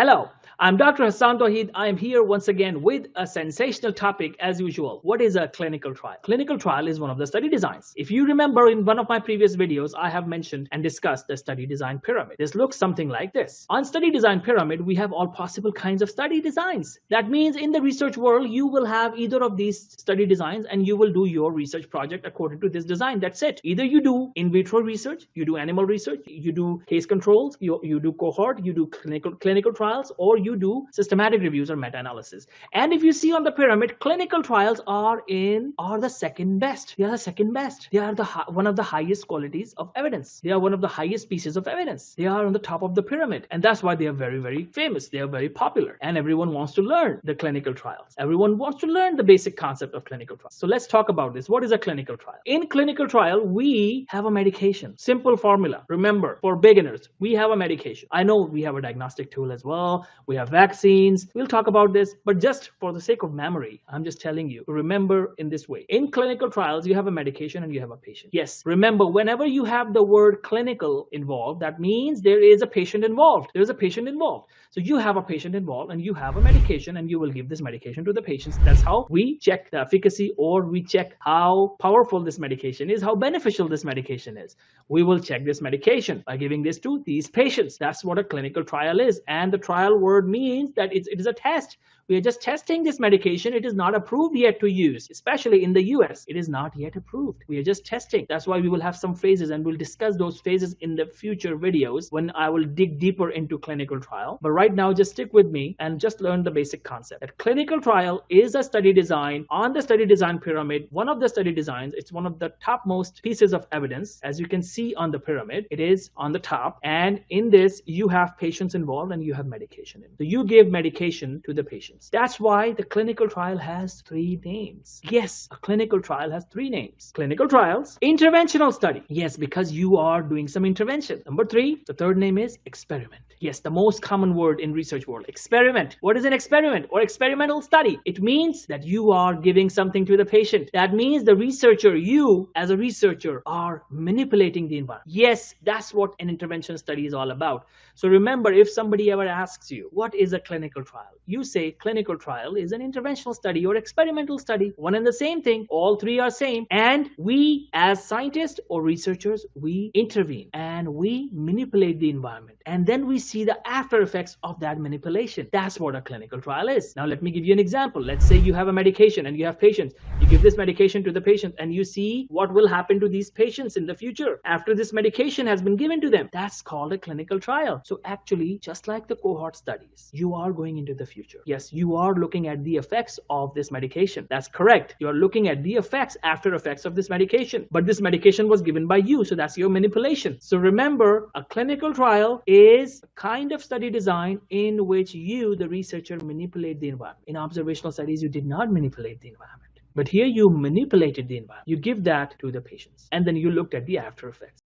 Hello, I'm Dr. Hassan Tawheed. I am here once again with a sensational topic as usual. What is a clinical trial? Clinical trial is one of the study designs. If you remember in one of my previous videos, I have mentioned and discussed the study design pyramid. This looks something like this. On study design pyramid, we have all possible kinds of study designs. That means in the research world, you will have either of these study designs and you will do your research project according to this design. That's it. Either you do in vitro research, you do animal research, you do case controls, you do cohort, you do clinical trials, or you do systematic reviews or meta-analysis. And if you see on the pyramid, clinical trials are the second best. They are the second best. They are one of the highest qualities of evidence. They are one of the highest pieces of evidence. They are on the top of the pyramid. And that's why they are very, very famous. They are very popular. And everyone wants to learn the clinical trials. Everyone wants to learn the basic concept of clinical trials. So let's talk about this. What is a clinical trial? In clinical trial, we have a medication. Simple formula. Remember, for beginners, we have a medication. I know we have a diagnostic tool as well. We have vaccines. We'll talk about this, but just for the sake of memory, I'm just telling you, remember in this way. In clinical trials, you have a medication and you have a patient. Yes, remember, whenever you have the word clinical involved, that means there is a patient involved. There's a patient involved. So you have a patient involved and you have a medication and you will give this medication to the patients. That's how we check the efficacy, or we check how powerful this medication is, how beneficial this medication is. We will check this medication by giving this to these patients. That's what a clinical trial is. And the trial word means that it is a test. We are just testing this medication. It is not approved yet to use, especially in the US. It is not yet approved. We are just testing. That's why we will have some phases, and we'll discuss those phases in the future videos when I will dig deeper into clinical trial. But right now, just stick with me and just learn the basic concept. That clinical trial is a study design on the study design pyramid. One of the study designs, it's one of the topmost pieces of evidence. As you can see on the pyramid, it is on the top. And in this, you have patients involved and you have medication. So you give medication to the patient. That's why the clinical trial has three names. Yes, a clinical trial has three names. Clinical trials, interventional study. Yes, because you are doing some intervention. Number three, the third name is experiment. Yes, the most common word in research world, experiment. What is an experiment or experimental study? It means that you are giving something to the patient. That means the researcher, you as a researcher, are manipulating the environment. Yes, that's what an intervention study is all about. So remember, if somebody ever asks you, what is a clinical trial? You say clinical trial is an interventional study or experimental study. One and the same thing. All three are same. And we as scientists or researchers, we intervene and we manipulate the environment. And then we see the after effects of that manipulation. That's what a clinical trial is. Now let me give you an example. Let's say you have a medication and you have patients. You give this medication to the patient and you see what will happen to these patients in the future after this medication has been given to them. That's called a clinical trial. So actually, just like the cohort studies, you are going into the future. Yes, you are looking at the effects of this medication. That's correct. You are looking at the effects, after effects of this medication. But this medication was given by you, so that's your manipulation. So remember, a clinical trial is a kind of study design in which you, the researcher, manipulate the environment. In observational studies, you did not manipulate the environment. But here you manipulated the environment. You give that to the patients. And then you looked at the after effects.